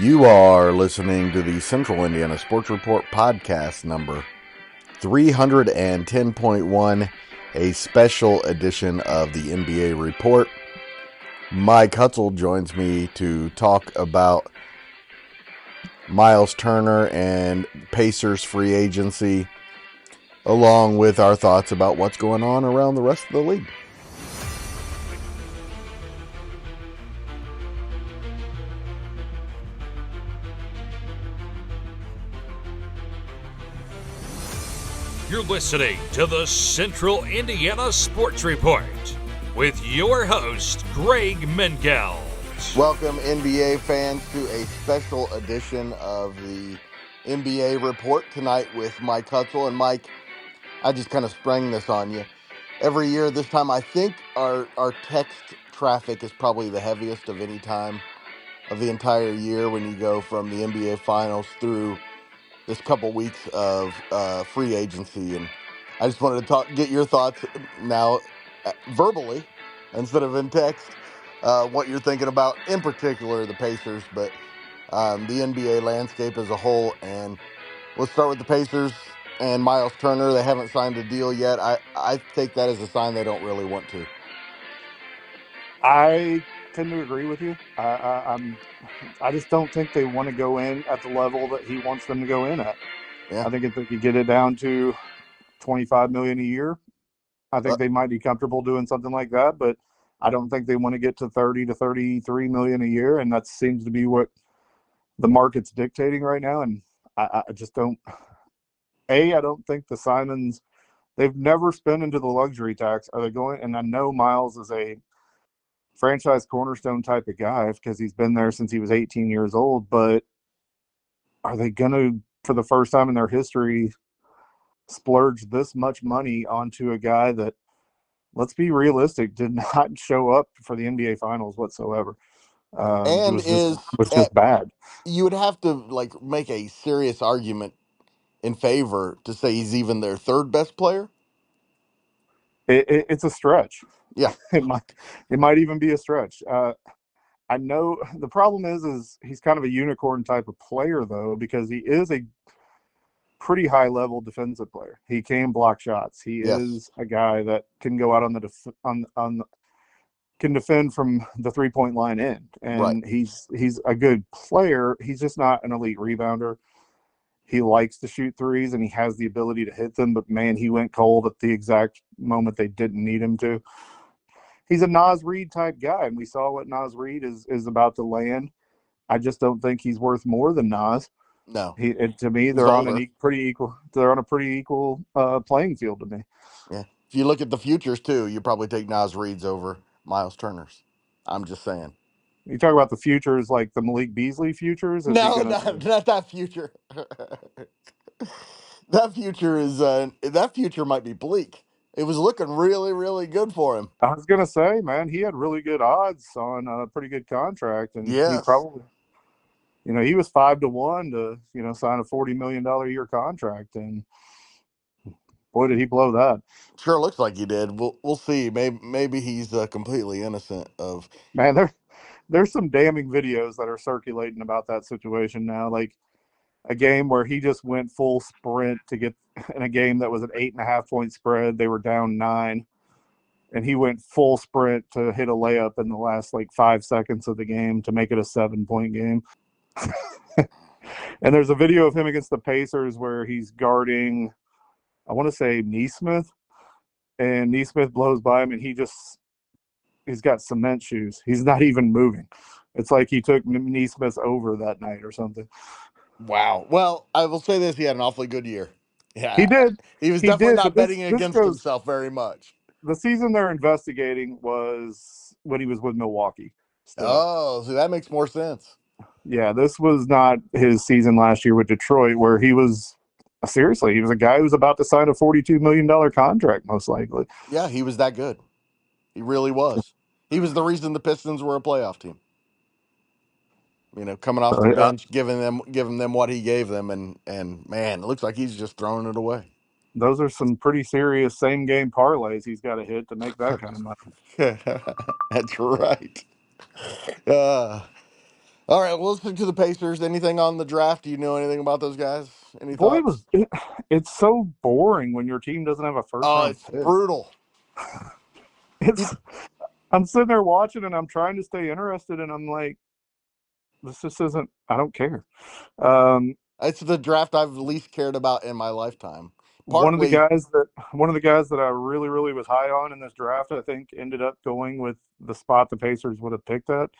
You are listening to the Central Indiana Sports Report podcast number 310.1, a special edition of the NBA Report. Mike Hutsell joins me to talk about Myles Turner and Pacers free agency, along with our thoughts about what's going on around the rest of the league. You're listening to the Central Indiana Sports Report with your host, Greg Mengels. Welcome, NBA fans, to a special edition of the NBA Report tonight with Mike Hutsell. And Mike, I just kind of sprang this on you. Every year this time, I think our text traffic is probably the heaviest of any time of the entire year when you go from the NBA Finals through this couple weeks of free agency. And I just wanted to get your thoughts now verbally instead of in text, what you're thinking about, in particular the Pacers, but the NBA landscape as a whole. And we'll start with the Pacers and Myles Turner. They haven't signed a deal yet. I take that as a sign they don't really want to. I tend to agree with you. I just don't think they want to go in at the level that he wants them to go in at. Yeah. I think if they could get it down to $25 million a year, I think they might be comfortable doing something like that. But I don't think they want to get to 30 to 33 million a year, and that seems to be what the market's dictating right now. And I just don't. I don't think the Simons. They've never spent into the luxury tax. Are they going? And I know Myles is a franchise cornerstone type of guy because he's been there since he was 18 years old, but are they going to, for the first time in their history, splurge this much money onto a guy that, let's be realistic, did not show up for the NBA Finals whatsoever? And was just bad. You would have to make a serious argument in favor to say he's even their third best player. It's a stretch. Yeah, it might even be a stretch. I know the problem is he's kind of a unicorn type of player though, because he is a pretty high level defensive player. He can block shots. He is a guy that can go out on the can defend from the 3-point line in, and right. he's a good player. He's just not an elite rebounder. He likes to shoot threes and he has the ability to hit them, but man, he went cold at the exact moment they didn't need him to. He's a Naz Reid type guy, and we saw what Naz Reid is about to land. I just don't think he's worth more than Naz. No, to me, they're on a pretty equal. They're on a pretty equal playing field to me. Yeah, if you look at the futures too, you probably take Naz Reid's over Myles Turner's. I'm just saying. You talk about the futures, like the Malik Beasley futures. No, not that future. That future might be bleak. It was looking really, really good for him. I was gonna say, man, he had really good odds on a pretty good contract, and he probably, he was 5-1 to sign a $40 million a year contract, and boy, did he blow that. Sure looks like he did. We'll see. Maybe he's completely innocent of. Man, there's some damning videos that are circulating about that situation now, like a game where he just went full sprint to get in a game that was an 8.5 point spread. They were down 9, and he went full sprint to hit a layup in the last 5 seconds of the game to make it a 7-point game. And there's a video of him against the Pacers where he's guarding, I want to say, Nesmith, and Nesmith blows by him, and he's got cement shoes. He's not even moving. It's like he took Nesmith over that night or something. Wow. Well, I will say this: he had an awfully good year. Yeah, he did. He was definitely not betting against himself very much. The season they're investigating was when he was with Milwaukee. Still. Oh, so that makes more sense. Yeah, this was not his season last year with Detroit, where he was seriously, he was a guy who was about to sign a $42 million contract, most likely. Yeah, he was that good. He really was. He was the reason the Pistons were a playoff team. Coming off the bench, giving them what he gave them, and man, it looks like he's just throwing it away. Those are some pretty serious same game parlays he's got to hit to make that kind of money. That's right. All right, well, let's look to the Pacers. Anything on the draft? Do you know anything about those guys? Any Boy, thoughts? it's so boring when your team doesn't have a first Oh, round it's pick. brutal. You, It's I'm sitting there watching and I'm trying to stay interested and I'm like, this just isn't. I don't care. Um, it's the draft I've least cared about in my lifetime. one of the Partly, guys that one of the guys that I really was high on in this draft, I think, ended up going with the spot the Pacers would have picked at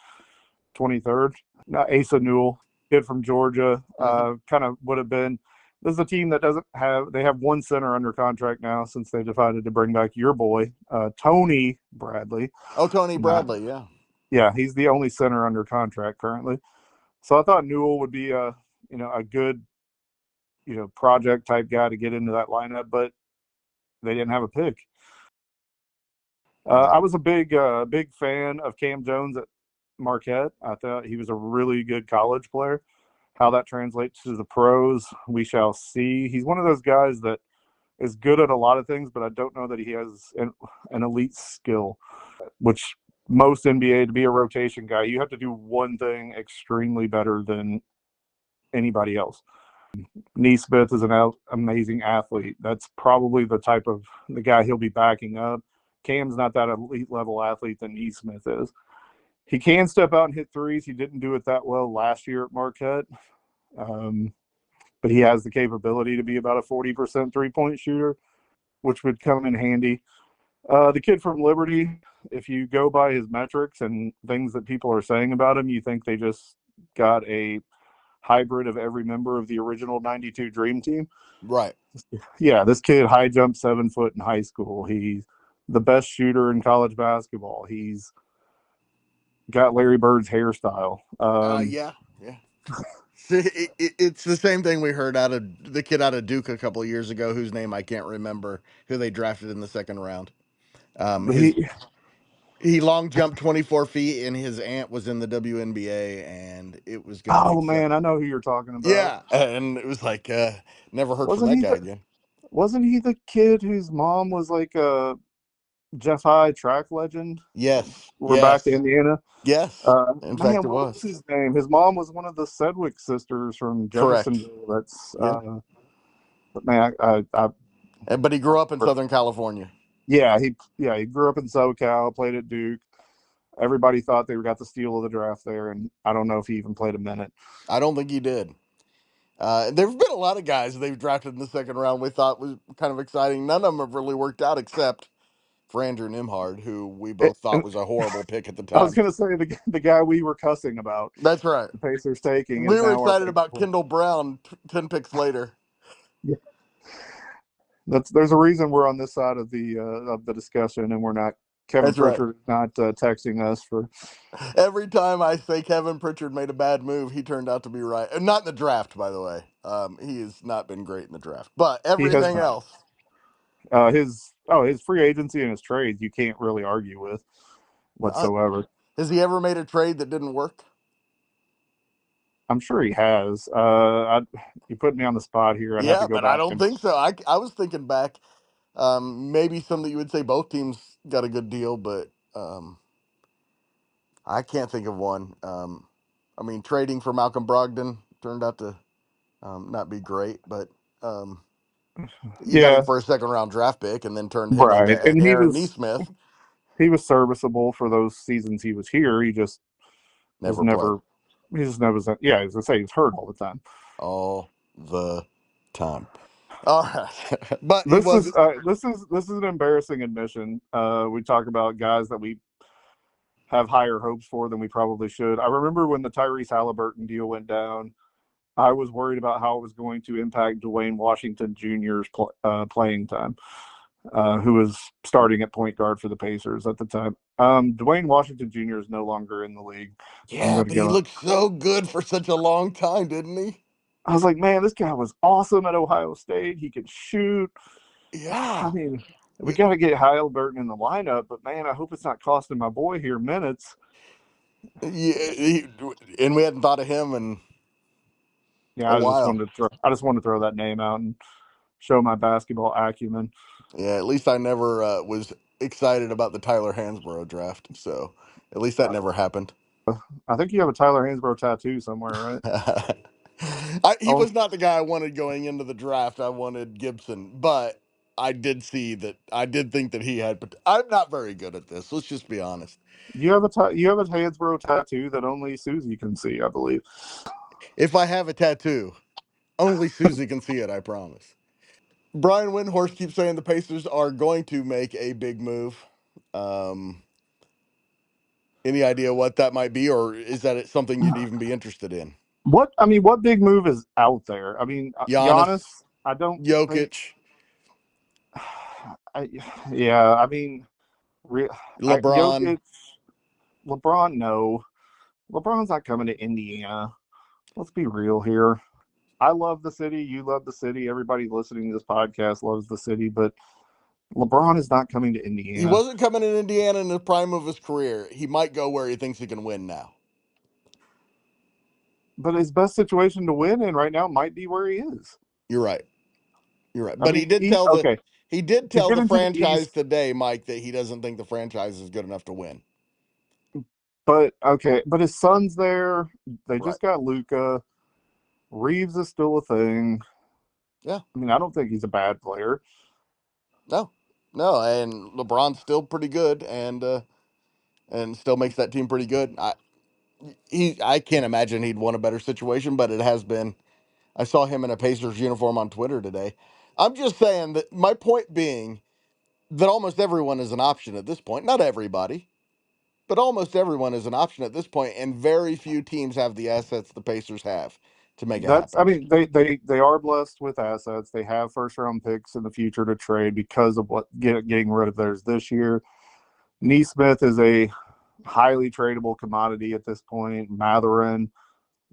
23rd. Not Asa Newell, kid from Georgia, mhm. kind of would have been. This is a team that doesn't have. They have one center under contract now since they decided to bring back your boy, Tony Bradley. Oh, Tony Uh, Bradley, yeah. yeah, he's the only center under contract currently. So I thought Newell would be a good project type guy to get into that lineup, but they didn't have a pick. I No. was a big fan of Cam Jones at Marquette. I thought he was a really good college player. How that translates to the pros, we shall see. He's one of those guys that is good at a lot of things, but I don't know that he has an elite skill, which most NBA, to be a rotation guy, you have to do one thing extremely better than anybody else. Neesmith is an amazing athlete. That's probably the type of the guy he'll be backing up. Cam's not that elite level athlete that Neesmith is. He can step out and hit threes. He didn't do it that well last year at Marquette, um, but he has the capability to be about a 40% 3-point shooter, which would come in handy. The kid from Liberty, if you go by his metrics and things that people are saying about him, you think they just got a hybrid of every member of the original 92 Dream Team. Right. Yeah, this kid high jumped 7 foot in high school. He's the best shooter in college basketball. He's got Larry Bird's hairstyle. Yeah, yeah. See, it's the same thing we heard out of the kid out of Duke a couple of years ago, whose name I can't remember, who they drafted in the second round. His He, he long jumped 24 feet, and his aunt was in the WNBA, and it was going to be oh so. man, I know who you're talking about. Yeah, and it was like never heard from Wasn't that he guy the again. wasn't he the kid whose mom was like a Jeff High track legend? Yes, We're back to yes, Indiana. yes. In fact, Man, it what was was his name? His mom was one of the Sedgwick sisters from correct. Jeffersonville. That's Yeah, but man, but he grew up in Southern California. he grew up in SoCal, played at Duke. Everybody thought they got the steal of the draft there, and I don't know if he even played a minute. I don't think he did. There have been a lot of guys they've drafted in the second round we thought was kind of exciting. None of them have really worked out except for Andrew Nimhard, who we both thought And was a horrible pick at the I was time. going to say the guy we were cussing about That's right. the Pacers taking We is were now our excited biggest about one. Kendall Brown 10 picks later. Yeah. There's a reason we're on this side of the discussion, and we're not. Kevin That's right. Pritchard is not texting us for. Every time I say Kevin Pritchard made a bad move, he turned out to be right. And not in the draft, by the way. He has not been great in the draft, but He has everything not. else. His free agency and his trades you can't really argue with Uh, whatsoever. has he ever made a trade that didn't work? I'm sure he has. You put me on the spot here. I'd have to Yeah, go but I back don't and think so. I was thinking back. Maybe some that you would say both teams got a good deal, but I can't think of one. I mean, trading for Malcolm Brogdon turned out to not be great, but um, you got him yeah, for a second round draft pick and then turned him right. into And Aaron Neesmith. he was serviceable for those seasons he was here. He just was Never played never. He just never. Yeah, as I say, he was hurt all the time. all the time. All right, but he was This is an embarrassing admission. We talk about guys that we have higher hopes for than we probably should. I remember when the Tyrese Halliburton deal went down. I was worried about how it was going to impact Dwayne Washington Jr.'s playing time, who was starting at point guard for the Pacers at the time. Dwayne Washington Jr. is no longer in the league. I'm yeah, going to but he go. looked so good for such a long time, didn't he? I was like, man, this guy was awesome at Ohio State. He could shoot. Yeah. I mean, we got to get Halliburton in the lineup, but man, I hope it's not costing my boy here minutes. Yeah, and we hadn't thought of him in Yeah, a while. I just wanted to throw that name out and show my basketball acumen. Yeah, at least I never was excited about the Tyler Hansborough draft. So at least that Uh, never happened. I think you have a Tyler Hansbrough tattoo somewhere, right? He Oh, was not the guy I wanted going into the draft. I wanted Gibson, but I did see that. I did think that he had. I'm not very good at this. Let's just be honest. you have a Hansbrough tattoo that only Susie can see, I believe. If I have a tattoo, only Susie can see it. I promise. Brian Windhorst keeps saying the Pacers are going to make a big move. Um, any idea what that might be, or is that something you'd even be interested in? What big move is out there? I mean, Giannis. Giannis, I don't think. Jokic, I, yeah, I mean, re, LeBron. Jokic, LeBron. No, LeBron's not coming to Indiana. Let's be real here. I love the city. You love the city. Everybody listening to this podcast loves the city, but LeBron is not coming to He Indiana. wasn't coming in Indiana in the prime of his career. He might go where he thinks he can win now. But his best situation to win in right now might be where he is. You're right. You're right. I But mean, okay, he did to tell get the into the franchise East, today, Mike, that he doesn't think the franchise is good enough to win. but okay, but his son's there. They Right. just got Luca. Reeves is still a thing. Yeah. I mean, I don't think he's a bad player. No. No, and LeBron's still pretty good and still makes that team pretty good. I can't imagine he'd want a better situation, but it has been. I saw him in a Pacers uniform on Twitter today. I'm just saying that my point being that almost everyone is an option at this point. Not everybody, but almost everyone is an option at this point, and very few teams have the assets the Pacers have to make it I happen. mean, they are blessed with assets. They have first round picks in the future to trade because of getting rid of theirs this year. Neesmith is a highly tradable commodity at this point. Matherin,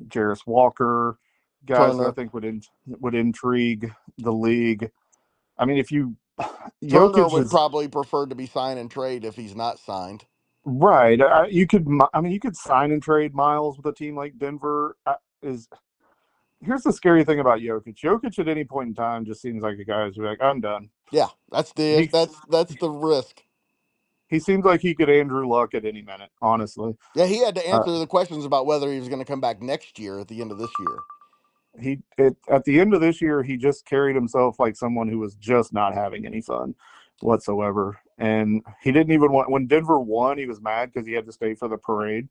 Jarris Walker, guys that I Turner, think would intrigue the league. I mean, if you Turner Jokic would is probably prefer to be sign and trade if he's not signed. right. You could, I mean, you could sign and trade Myles with a team like Denver. Is Here's the scary thing about Jokic. Jokic at any point in time just seems like a guy who's like, I'm done. Yeah, that's the He that's the risk. he seems like he could Andrew Luck at any minute. Honestly, Yeah, he had to uh, answer the questions about whether he was going to come back next year at the end of this year. at the end of this year, he just carried himself like someone who was just not having any fun whatsoever. And he didn't even want when Denver won. He was mad because he had to stay for the parade.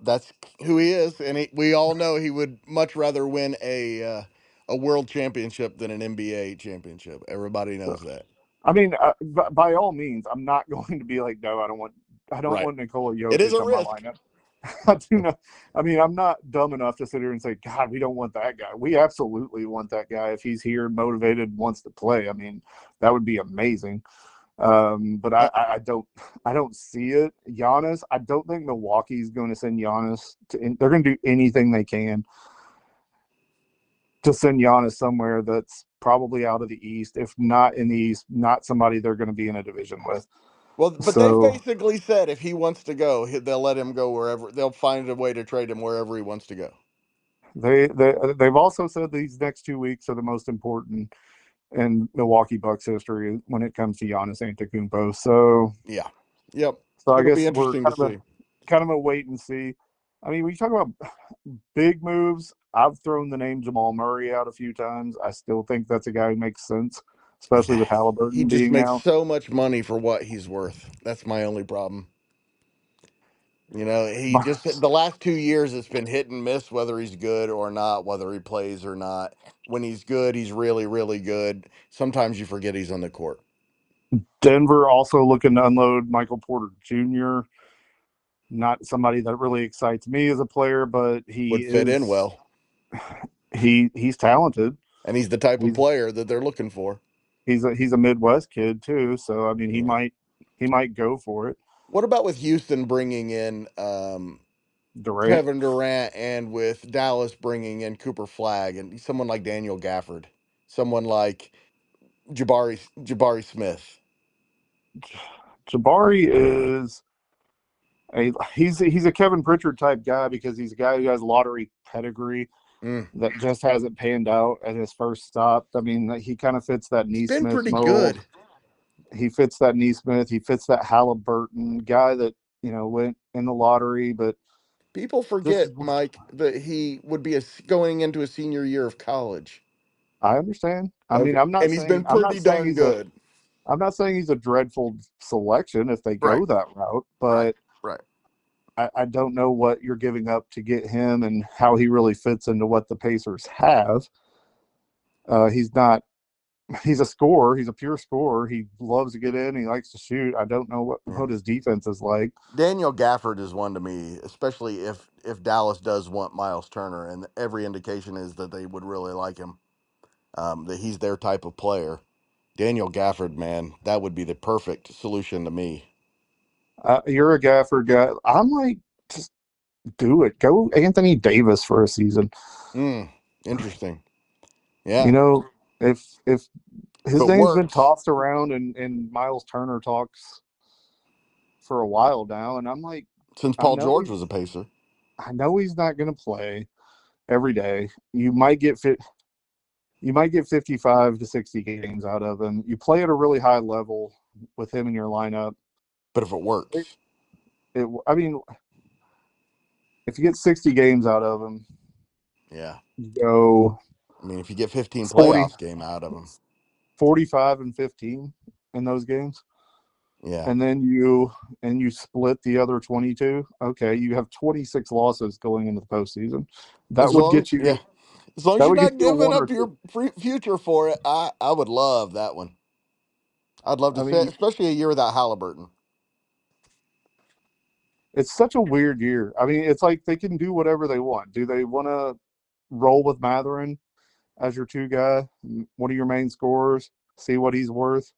That's who he is, and we all know he would much rather win a world championship than an NBA championship. Everybody So, knows that, I mean, by all means, I'm not going to be like, no, I don't right? want Nikola It is Jokic a on my risk. lineup. I do not. I mean, I'm not dumb enough to sit here and say, God, we don't want that guy. We absolutely want that guy if he's here, motivated, wants to play. I mean, that would be amazing. But I don't see it. Giannis, I don't think Milwaukee's going to send Giannis to. They're going to do anything they can to send Giannis somewhere that's probably out of the East, if not in the East, not somebody they're going to be in a division with. Well, but they've So basically said if he wants to go, they'll let him go wherever. They'll find a way to trade him wherever he wants to go. they've also said these next 2 weeks are the most important in Milwaukee Bucks history when it comes to Giannis Antetokounmpo. Yeah. Yep. So I It'll be guess we're interesting to see. kind of a wait and see. I mean, when you talk about big moves, I've thrown the name Jamal Murray out a few times. I still think that's a guy who makes sense, especially with He Halliburton just being makes out. so much money for what he's worth. That's my only problem. You know, he just the last 2 years it's been hit and miss whether he's good or not, whether he plays or not. When he's good, he's really, really good. Sometimes you forget he's on the court. Denver also looking to unload Michael Porter Jr. Not somebody that really excites me as a player, but Would fit in well. he's talented. And he's the type of He's player that they're looking for. he's a Midwest kid too, so I mean Yeah. he might go for it. What about with Houston bringing in Durant, Kevin Durant and with Dallas bringing in Cooper Flagg and someone like Daniel Gafford, someone like Jabari Smith? Jabari is he's a Kevin Pritchard type guy because he's a guy who has lottery pedigree Mm. that just hasn't panned out at his first stop. I mean, he kind of fits that He's been Neesmith pretty mold. good. He fits that Neesmith. He fits that Halliburton guy that went in the lottery, but People this is. forget, Mike, that he would be going into a senior year of college. I understand. I mean, Okay, and he's been I'm pretty not saying dang he's a good. I'm not saying he's a dreadful selection if they Right, go that route, right, but right. I don't know what you're giving up to get him and how he really fits into what the Pacers have. He's not. He's a scorer. He's a pure scorer. He loves to get in. He likes to shoot. I don't know Yeah. what his defense is like. Daniel Gafford is one to me, especially if Dallas does want Myles Turner, and every indication is that they would really like him. That he's their type of player. Daniel Gafford, man, that would be the perfect solution to me. You're a Gafford guy. I'm like, just do it. Go Anthony Davis for a season. Hmm. Interesting. You Yeah. know, if If his it name's been works, tossed around in Myles Turner talks for a while now, and I'm like, since I Paul know George he's was a Pacer, I know he's not going to play every day. You might get 55 to 60 games out of him. You play at a really high level with him in your lineup. but if it It, works, I mean, if you get 60 games out of him, yeah. you go I mean, if you get 15 40, playoff game out of him, 45 and 15 in those games, yeah. and then you split the other 22. Okay, you have 26 losses going into the postseason. That As would long, get yeah, you as long as that you're would get not you a giving one or up two. your future for it, I would love that one. I'd love to I see it, mean, especially a year without Halliburton. it's such a weird year. I mean, it's like they can do whatever they want. Do they want to roll with Matherin as your two guy, one of your main scorers, see what he's worth?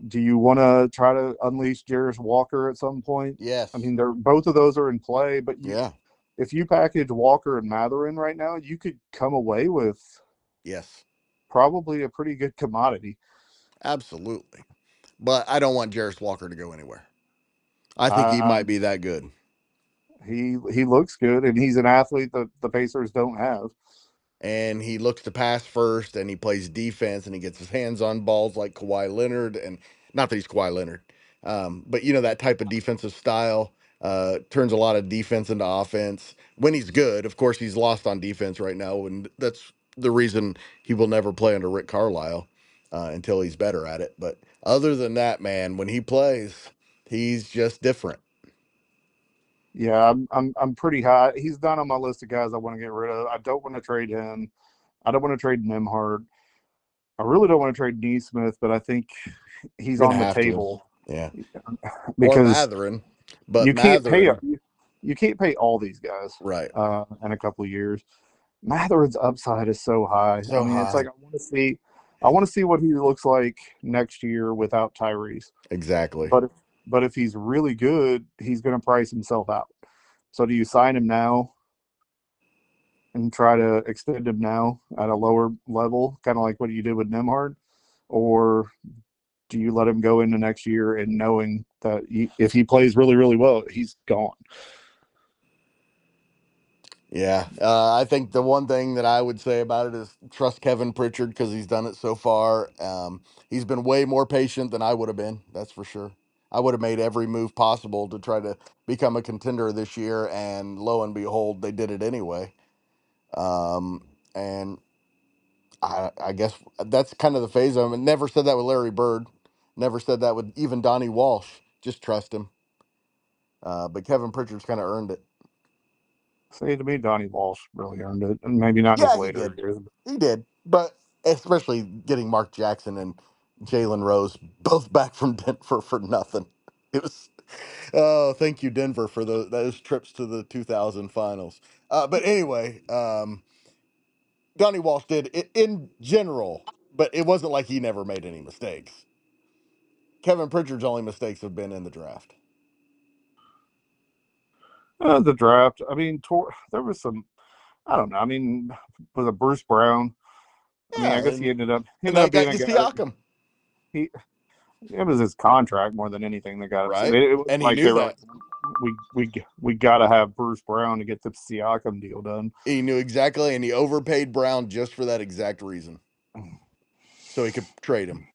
Do you want to try to unleash Jarris Walker at some point? I Yes. mean, they're both of those are in play, but Yeah. if you package Walker and Matherin right now, you could come away with Yes. probably a pretty good commodity. Absolutely. But I don't want Jarris Walker to go anywhere. I think he I, might be that good. he looks good, and he's an athlete that the Pacers don't have. And he looks to pass first, and he plays defense, and he gets his hands on balls like Kawhi Leonard, and not that he's Kawhi Leonard, but you know that type of defensive style turns a lot of defense into offense when he's good. Of course, he's lost on defense right now, and that's the reason he will never play under Rick Carlisle until he's better at it. But other than that, man, when he plays, he's just different. Yeah, I'm pretty high. He's not on my list of guys I want to get rid of. I don't want to trade him. I don't want to trade Nimhard. I really don't want to trade Neesmith, but I think he's You're gonna on the have to, table yeah, or because Matherin, but you can't pay Matherin, you can't pay all these guys right, in a couple of years. Matherin's upside is so high. I so mean, it's high. like I want to see what he looks like next year without Tyrese. Exactly. But if he's really good, he's going to price himself out. So do you sign him now and try to extend him now at a lower level, kind of like what you did with Nemhard, or do you let him go into next year and knowing that if he plays really really well, he's gone? Yeah, I think the one thing that I would say about it is trust Kevin Pritchard because he's done it so far. He's been way more patient than I would have been. That's for sure. I would have made every move possible to try to become a contender this year, and lo and behold, they did it anyway. And I guess that's kind of the phase I'm in. Never said that with Larry Bird. Never said that with even Donnie Walsh. Just trust him. But Kevin Pritchard's kind of earned it. Say to me, Donnie Walsh really earned it, and maybe not in his Yeah, he later did. years. He did. But especially getting Mark Jackson and Jalen Rose both back from Denver for nothing. It was, oh, thank you, Denver, for those trips to the 2000 finals. But anyway, Donnie Walsh did it in general, but it wasn't like he never made any mistakes. Kevin Pritchard's only mistakes have been in the draft. The draft. I mean, there was some. I don't know. I mean, was it Bruce Brown? I mean, Yeah, I guess he and ended up he and ended that up being got a you guy. Siakam, He It was his contract more than anything that got him. right? It wasn't And he like they knew were like, that. we got to have Bruce Brown to get the Siakam deal done. He knew exactly, and he overpaid Brown just for that exact reason, so he could trade him.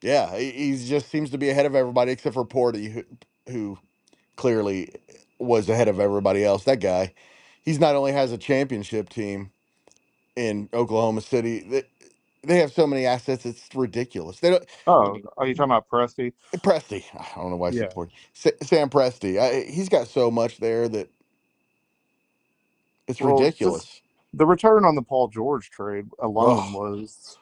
Yeah, he just seems to be ahead of everybody except for Porter. who clearly was ahead of everybody else. That guy, he's not only has a championship team in Oklahoma City, they have so many assets, it's ridiculous. They don't. Oh, are you talking about Presti? Presti, I don't know why I said Yeah. Port. Sam Presti, he's got so much there that it's Well, just ridiculous. the return on the Paul George trade alone Oh, was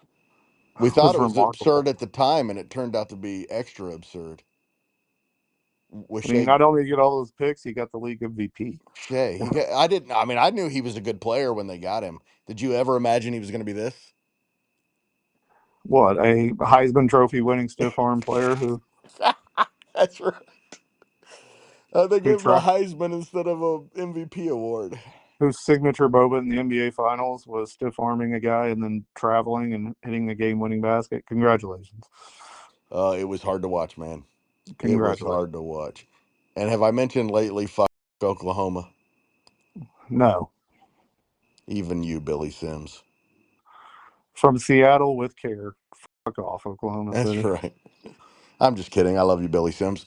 we thought was it was remarkable. absurd at the time, and it turned out to be extra absurd with I mean, Shea. not only did you get all those picks, he got the league MVP. Shea, he got. I didn't. I mean, I knew he was a good player when they got him. Did you ever imagine he was going to be this? What, a Heisman Trophy winning stiff arm player That's right. They who gave him a tra- Heisman instead of a MVP award. whose signature moment in the NBA Finals was stiff arming a guy and then traveling and hitting the game winning basket. Congratulations. It was hard to watch, man. It was Congratulations. hard to watch. And have I mentioned lately, fuck Oklahoma? No. Even you, Billy Sims. From Seattle with care. Fuck off, Oklahoma That's City. right. I'm just kidding. I love you, Billy Sims.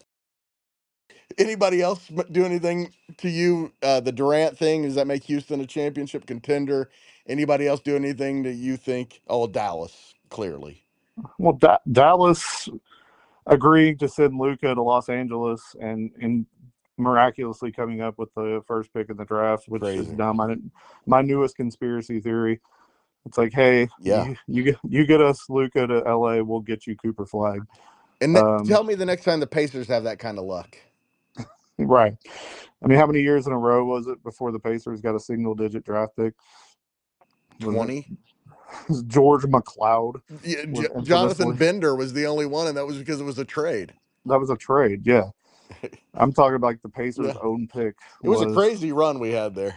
Anybody else do anything to you? The Durant thing, does that make Houston a championship contender? Anybody else do anything that you think? Oh, Dallas, clearly. Well, Dallas agreeing to send Luca to Los Angeles and miraculously coming up with the first pick in the draft, which is Crazy. now my newest conspiracy theory. It's like, hey, Yeah. you get us Luca to LA, we'll get you Cooper Flag. And Um, tell me the next time the Pacers have that kind of luck. right. I mean, how many years in a row was it before the Pacers got a single digit draft pick? Was it 20? George McLeod Yeah, was Jonathan infamously Bender was the only one, and that was because it was a trade. that was a trade, yeah. I'm talking about like the Pacers' Yeah. own pick It was a was crazy run we had there.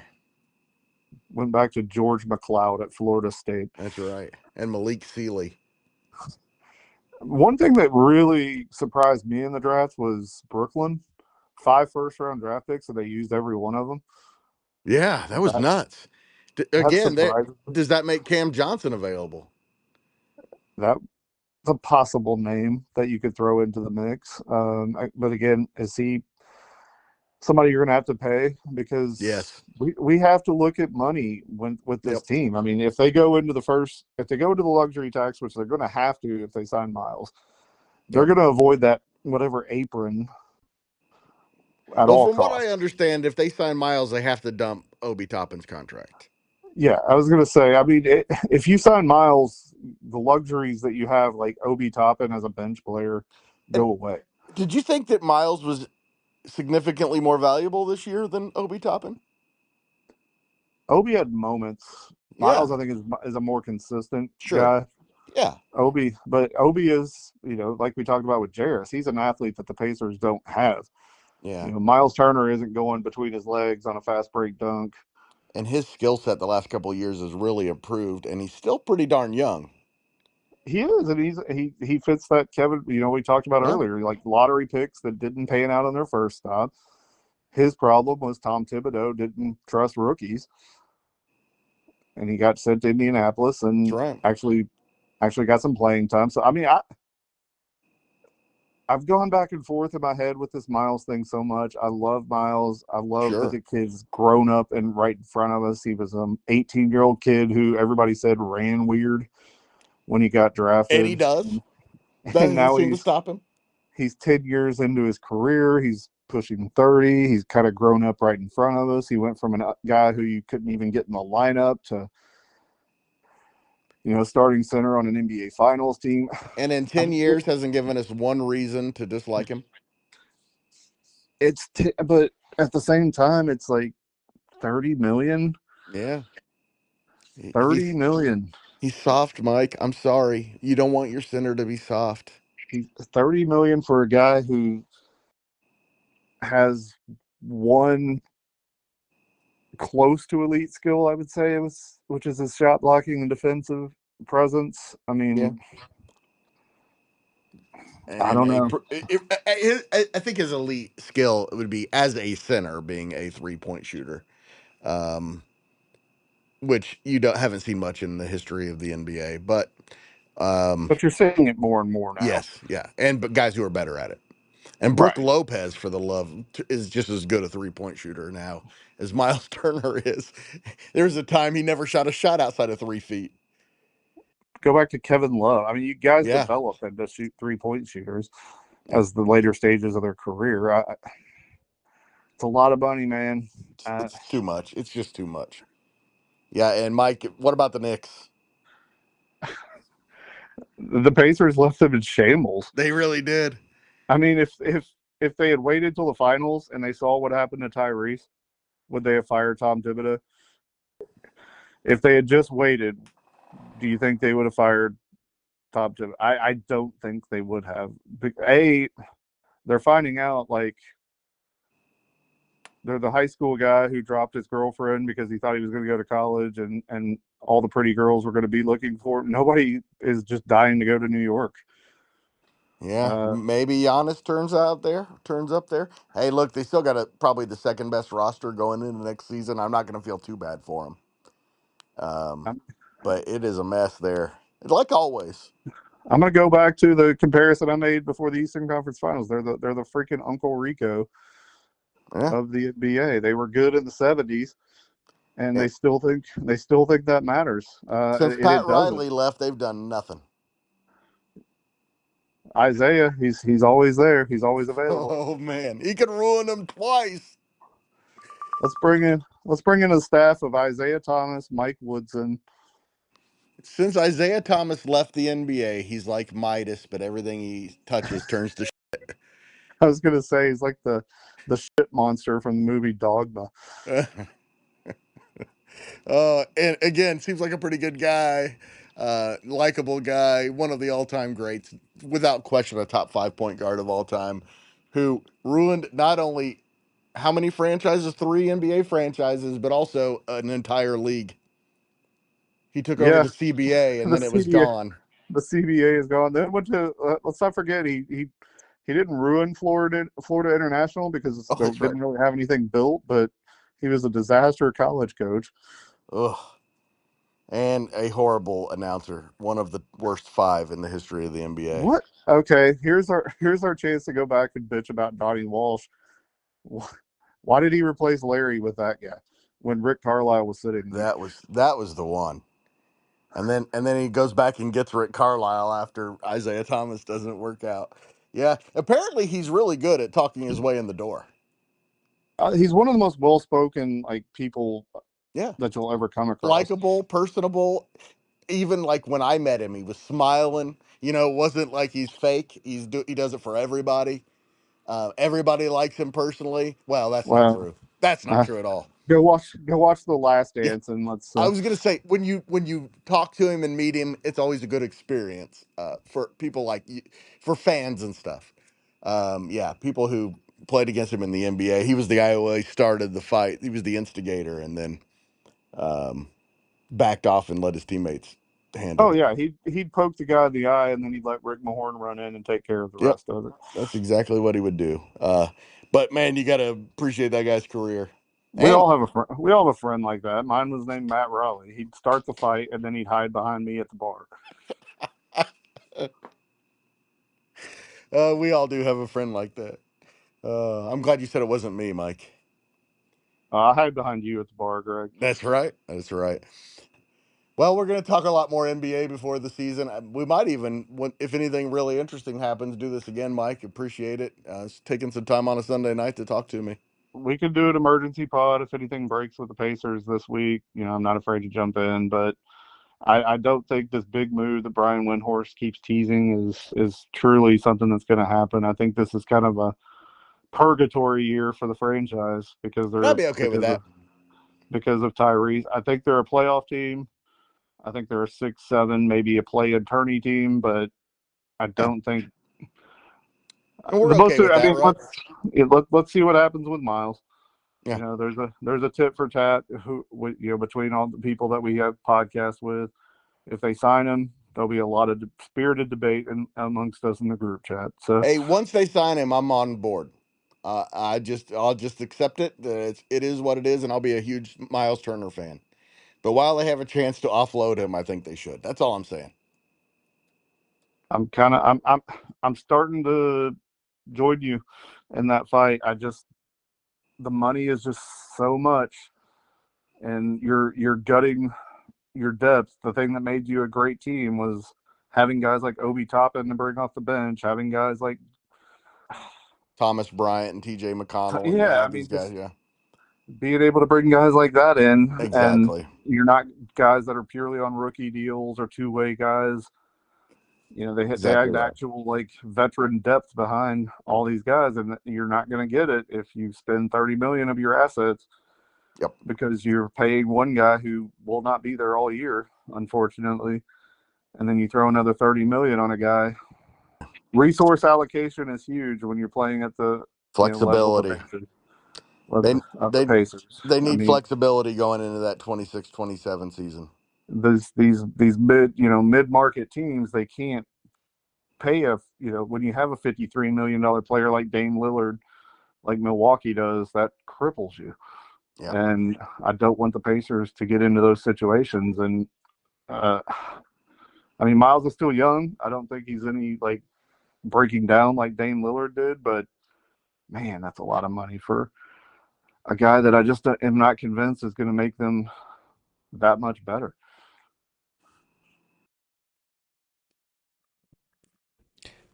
went back to George McLeod at Florida State. That's right. And Malik Sealy. One thing that really surprised me in the draft was Brooklyn. 5 first round draft picks, and they used every one of them. Yeah, that was That nuts. that's Again, surprising. does that make Cam Johnson available? That's a possible name that you could throw into the mix. But again, is he somebody you're going to have to pay? Because Yes. we have to look at money with this Yep. team. I mean, if they go into the luxury tax, which they're going to have to if they sign Myles, they're Yep. going to avoid that whatever apron at Well, all from what I costs. understand, if they sign Miles, they have to dump Obi Toppin's contract. Yeah, I was going to say, I mean, if you sign Myles, the luxuries that you have, like Obi Toppin as a bench player, And go away. did you think that Miles was significantly more valuable this year than Obi Toppin? Obi had moments. Yeah, Miles, I think, is a more consistent sure. guy. Yeah, Obi is, like we talked about with Jarris, he's an athlete that the Pacers don't have. yeah. Myles Turner isn't going between his legs on a fast break dunk. And his skill set the last couple of years has really improved, and he's still pretty darn young. He is, and he fits that Kevin. We talked about Yeah, earlier, like lottery picks that didn't pan out on their first stop. His problem was Tom Thibodeau didn't trust rookies, and he got sent to Indianapolis that's and right. actually got some playing time. So I mean, I've gone back and forth in my head with this Myles thing so much. I love Myles. I love that Sure. the kid's grown up and right in front of us. He was an 18-year-old kid who everybody said ran weird when he got And he drafted, does. That and doesn't now seem to stop him. he's 10 years into his career. He's pushing 30. He's kind of grown up right in front of us. He went from a guy who you couldn't even get in the lineup to starting center on an NBA Finals team. And in I 10 mean, years hasn't given us one reason to dislike him. but at the same time, it's like 30 million. Yeah. 30 million. He's soft, Mike. I'm sorry. You don't want your center to be soft. He's 30 million for a guy who has one close to elite skill, I would say, which is his shot blocking and defensive presence. I Yeah. mean, I And don't know. I think his elite skill would be as a center being a 3-point shooter, um, which you haven't seen much in the history of the NBA. But But you're seeing it more and more now. yes, yeah, but guys who are better at it. And Brooke Right. Lopez, for the love, is just as good a 3-point shooter now as Myles Turner is. There was a time he never shot a shot outside of 3 feet. Go back to Kevin Love. I mean, you guys Yeah, develop into shoot 3-point shooters as the later stages of their career. It's a lot of money, man. it's too much. It's just too much. Yeah, and Mike, what about the Knicks? The Pacers left them in shambles. They really did. I mean, if they had waited till the finals and they saw what happened to Tyrese, would they have fired Tom Thibodeau? If they had just waited, do you think they would have fired Tom Thibodeau? I don't think they would have. They're finding out like they're the high school guy who dropped his girlfriend because he thought he was going to go to college, and all the pretty girls were going to be looking for him. Nobody is just dying to go to New York. Yeah, Uh, maybe Giannis turns up there. Hey, look, they still got probably the second best roster going into next season. I'm not going to feel too bad for them. Um, I'm, but it is a mess there, like always. I'm going to go back to the comparison I made before the Eastern Conference Finals. They're the freaking Uncle Rico Yeah. of the NBA. They were good in the '70s, and Eh, they still think that matters. Since It Pat doesn't. Riley left, they've done nothing. Isaiah, he's always there. He's always available. Oh man, he could ruin them twice. Let's bring in a staff of Isaiah Thomas, Mike Woodson. Since Isaiah Thomas left the NBA, he's like Midas, but everything he touches turns to. I was gonna say he's like the shit monster from the movie Dogma. And again, seems like a pretty good guy, likable guy, one of the all-time greats, without question, a top 5 point guard of all time, who ruined not only how many franchises, 3 NBA franchises, but also an entire league. He took over Yeah, the CBA, and the then it was CBA gone. the CBA is gone. Then went to let's not forget he didn't ruin Florida International because Oh, they that's right. didn't really have anything built, but he was a disaster college coach. Ugh. And a horrible announcer, one of the worst 5 in the history of the NBA. What? Okay, here's our chance to go back and bitch about Donnie Walsh. Why did he replace Larry with that guy when Rick Carlisle was sitting there? That was the one. And then he goes back and gets Rick Carlisle after Isaiah Thomas doesn't work out. Yeah, apparently he's really good at talking his way in the door. He's one of the most well-spoken like people Yeah, that you'll ever come across. likable, personable. Even like when I met him, he was smiling. It wasn't like he's fake. He does it for everybody. Everybody likes him personally. Well, that's not Well, true. That's not uh, true at all. go watch The Last Yeah, Dance and let's. I was gonna say when you talk to him and meet him, it's always a good experience for people like you, for fans and stuff. Yeah, people who played against him in the NBA. He was the guy who always started the fight. He was the instigator, and then um, backed off and let his teammates handle Oh it. yeah, he'd poke the guy in the eye and then he'd let Rick Mahorn run in and take care of the Yep, rest of it. that's exactly what he would do. But man, you got to appreciate that guy's career. We And all have a friend. We all have a friend like that. Mine was named Matt Raleigh. He'd start the fight and then he'd hide behind me at the bar. we all do have a friend like that. I'm glad you said it wasn't me, Mike. I hide behind you at the bar, Greg. That's right. That's right. Well, we're going to talk a lot more NBA before the season. We might even, if anything really interesting happens, do this again, Mike. Appreciate it. Taking some time on a Sunday night to talk to me. We could do an emergency pod if anything breaks with the Pacers this week. I'm not afraid to jump in, but I don't think this big move that Brian Windhorst keeps teasing is truly something that's going to happen. I think this is kind of a purgatory year for the franchise because I'd they're be okay with that. because of Tyrese. I think they're a playoff team. I think they're a 6-7, maybe a play-in tourney team, but I Yeah. don't think And we're the most. okay with I that, mean, right? let's see what happens with Myles. Yeah. There's a tit for tat between all the people that we have podcasts with. If they sign him, there'll be a lot of spirited debate amongst us in the group chat. So Hey, once they sign him, I'm on board. I'll just accept it. That it is what it is, and I'll be a huge Myles Turner fan. But while they have a chance to offload him, I think they should. That's all I'm saying. I'm kind of I'm starting to join you in that fight. The money is just so much, and you're gutting your depth. The thing that made you a great team was having guys like Obi Toppin to bring off the bench, having guys like Thomas Bryant and TJ McConnell, and you yeah, I have these mean guys. just Yeah, being able to bring guys like that in, and exactly. you're not guys that are purely on rookie deals or two-way guys. You know, they Exactly had right. actual like veteran depth behind all these guys, and you're not going to get it if you spend 30 million of your assets Yep. because you're paying one guy who will not be there all year, unfortunately, and then you throw another 30 million on a guy. Resource allocation is huge when you're playing at the level of the Flexibility. Pacers. They Of the they Pacers. they I need mean, flexibility going into that 26-27 season. these mid market teams, they can't pay when you have a $53 million player like Dame Lillard, like Milwaukee does, that cripples you. Yep. And I don't want the Pacers to get into those situations. And I mean, Miles is still young. I don't think he's any like breaking down like Dame Lillard did, but man, that's a lot of money for a guy that I just am not convinced is going to make them that much better.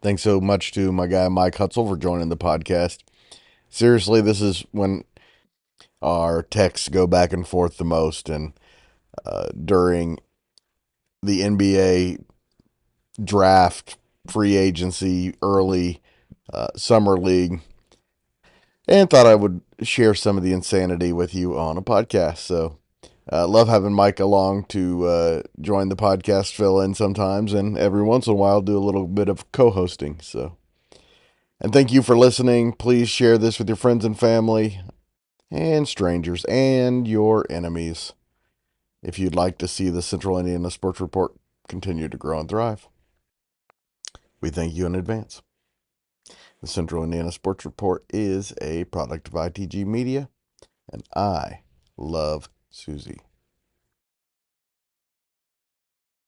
Thanks so much to my guy Mike Hutsell for joining the podcast. Seriously, this is when our texts go back and forth the most, and during the NBA draft, free agency, early summer league, and thought I would share some of the insanity with you on a podcast. So, love having Mike along to join the podcast, fill in sometimes, and every once in a while do a little bit of co-hosting. So, and thank you for listening. Please share this with your friends and family, and strangers, and your enemies, if you'd like to see the Central Indiana Sports Report continue to grow and thrive. We thank you in advance. The Central Indiana Sports Report is a product of ITG Media, and I love Susie.